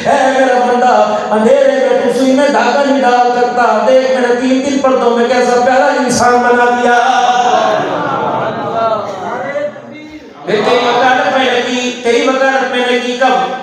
اے میرا بندہ اندھیرے میں تو سوئی میں دھاگا نہیں ڈال سکتا، دیکھ میں نے 3 پردوں میں کیسا پیارا انسان بنا دیا۔ تیری وکالت میں لگی، تیری وکالت میں لگی کب؟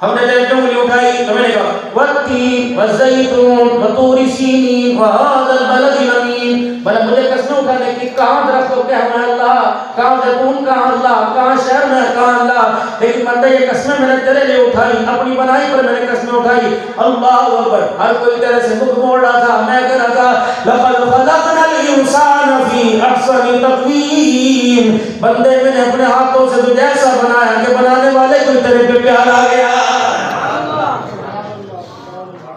ہم نے جب انگلی اٹھائی تو میں نے کہا والتین والزیتون وطور سینین وہذا البلد الامین، بھلا مجھے قسمیں اٹھانے کی، کہاں درخت کو کیا ہمیں اللہ، کہاں زیتون کہاں اللہ، کہاں شہر میں کہاں اللہ، لیکن بندہ یہ قسمیں میں نے تیرے لیے اٹھائی، اپنی بنائی پر میں نے قسمیں اٹھائی۔ اللہ اکبر، ہر کوئی تیرے سے مکھ موڑ رہا تھا، میں کہہ رہا تھا لقد خلقنا الانسان فی احسن تقویم، بندے میں نے اپنے ہاتھوں سے تجھے ایسا بنایا کہ بنانے والے کو تیرے پہ پیار آ گیا۔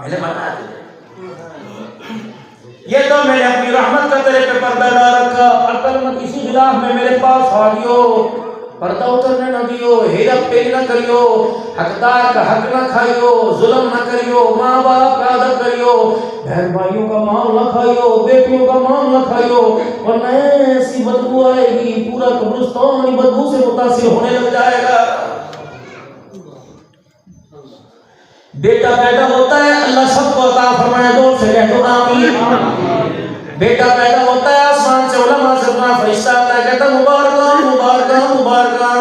میں نے بنا یہ تو میں نے اپنی رحمت کا تیرے پہ پردہ نہ رکھا، عقل مت اسی خلاف میں میرے پاس آ گئو، پردہ اترنے نہ دیو، ہیرا پھیری نہ کریو، حقدار کا حق نہ کھائیو، ظلم نہ کریو، ماں باپ کا ادب کریو، بہن بھائیوں کا مال نہ کھائیو، بیٹیوں کا مال نہ کھائیو، ورنہ ایسی بدبو آئے گی پورا قبرستان بدبو سے متاثر ہونے لگ جائے گا۔ بیٹا پیدا ہوتا ہے اللہ سب کو عطا فرمائے، دو سے کہہ دو آمین۔ بیٹا پیدا ہوتا ہے آسمان سے علماء سے اپنا فرشتہ آتا ہے کہتا مبارکاں مبارکاں مبارکاں،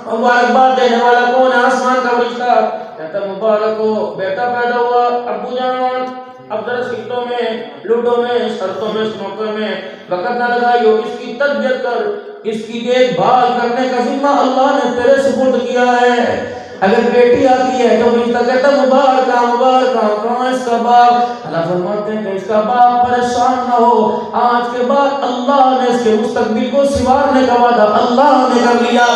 مبارکباد دینے والا کون ہے؟ آسمان کا فرشتہ کہتا مبارک ہو، بیٹا پیدا ہوا، ابو جان اب ذرا سکتوں میں لوڈو میں شرطوں میں سنوکر میں وقت نہ لگائیو، اس کی تربیت کر، اس کی دیکھ بھال کرنے کا ذمہ اللہ نے تیرے سپرد کیا ہے۔ اگر بیٹی آتی ہے تو فرشتہ کہتا مبارکاں مبارکاں، کہاں اس کا باپ؟ اللہ فرماتے ہیں کہ اس کا باپ پریشان نہ ہو، آج کے بعد اللہ نے اس کے مستقبل کو سنوارنے کا وعدہ اللہ نے کر لیا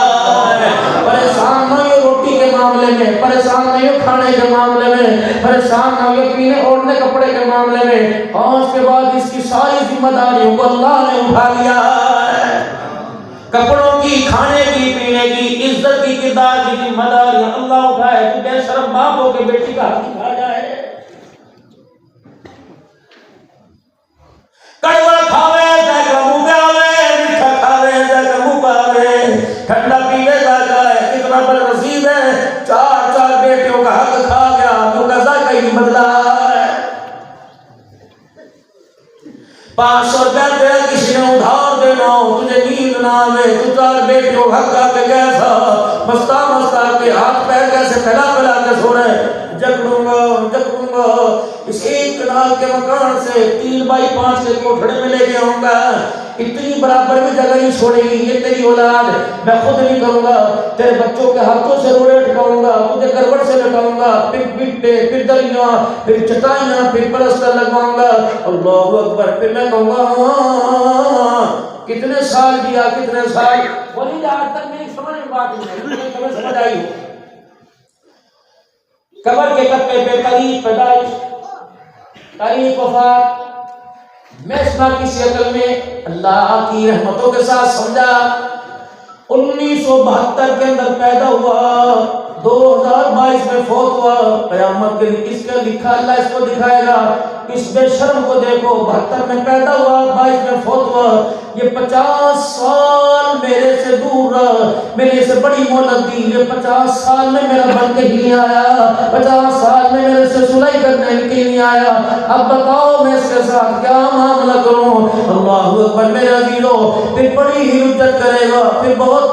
ہے۔ پریشان نہ ہو روٹی کے معاملے میں، پریشان نہ ہو کھانے کے معاملے میں، پریشان نہ ہو پینے اوڑھنے کپڑے کے معاملے میں، آج کے بعد اس کی ساری ذمہ داریوں کو اللہ نے اٹھا لیا ہے۔ کپڑوں کی، کھانے کی، پینے کی، عزت کی، کردار کی ذمہ داریاں اللہ اٹھائے، تو بے شرم باپ ہو کے بیٹی کا حق کھا جائے۔ کڑوا کھاوے جائے گا منہ پہ آوے، میٹھا کھاوے جائے گا منہ پہ آوے، ٹھنڈا پیوے جائے، کتنا بڑا نصیب ہے، 4 بیٹیوں کا حق کھا گیا تو کا ذائقہ ہی بدلا ہے۔ 500 روپیہ تیرا کسی نے ادھار دینا ہو، تجھے نیند نہ آوے، تو 4 بیٹیوں حق کھا کے کیسا مستا مستا کے ہاتھ پیر کیسے پھیلا پھیلا کے سو رہے، جگڑوں گا اس 1 کنال کے مکان سے 3x5 کے کوٹھڑے میں لے کے آؤں گا، اتنی برابر بھی جگہ نہیں چھوڑے گی، یہ تیری اولاد میں خود نہیں کروں گا، تیرے بچوں کے ہاتھوں سے روڑے ٹکاؤں گا، تجھے کروٹ سے لٹاؤں گا، پھر بٹے، پھر دریاں، پھر چٹائیاں، پھر پلستر لگواؤں گا، اللہ اکبر، پھر میں کہوں گا ہاں کتنے سال دیا، کتنے سال، وہی آج تک میری سمجھ میں بات نہیں ہے، تمہیں سمجھ آئی ہو۔ قبر کے کتے پہ تاریخ پیدائش، تاریخ وفات، میں اس بات کی شکل میں اللہ کی رحمتوں کے ساتھ سمجھا 1972 کے اندر پیدا ہوا، 2022 میں فوت ہوا، قیامت کے لیے اس کا لکھا اللہ اس کو دکھائے گا، اس بے شرم کو دیکھو 72 میں پیدا ہوا 22 میں فوت ہوا، یہ 50 سال میرے سے دور رہا، میرے سے بڑی مہلت دی، یہ 50 سال میں میرا بن کے ہی نہیں آیا، 50 سال میں میرے سے سلائی کرنے کے نہیں آیا، اب بتاؤ میں اس کے ساتھ کیا معاملہ کروں؟ اللہ اکبر میرے عزیزو، پھر بڑی ہی عزت کرے گا، پھر بہت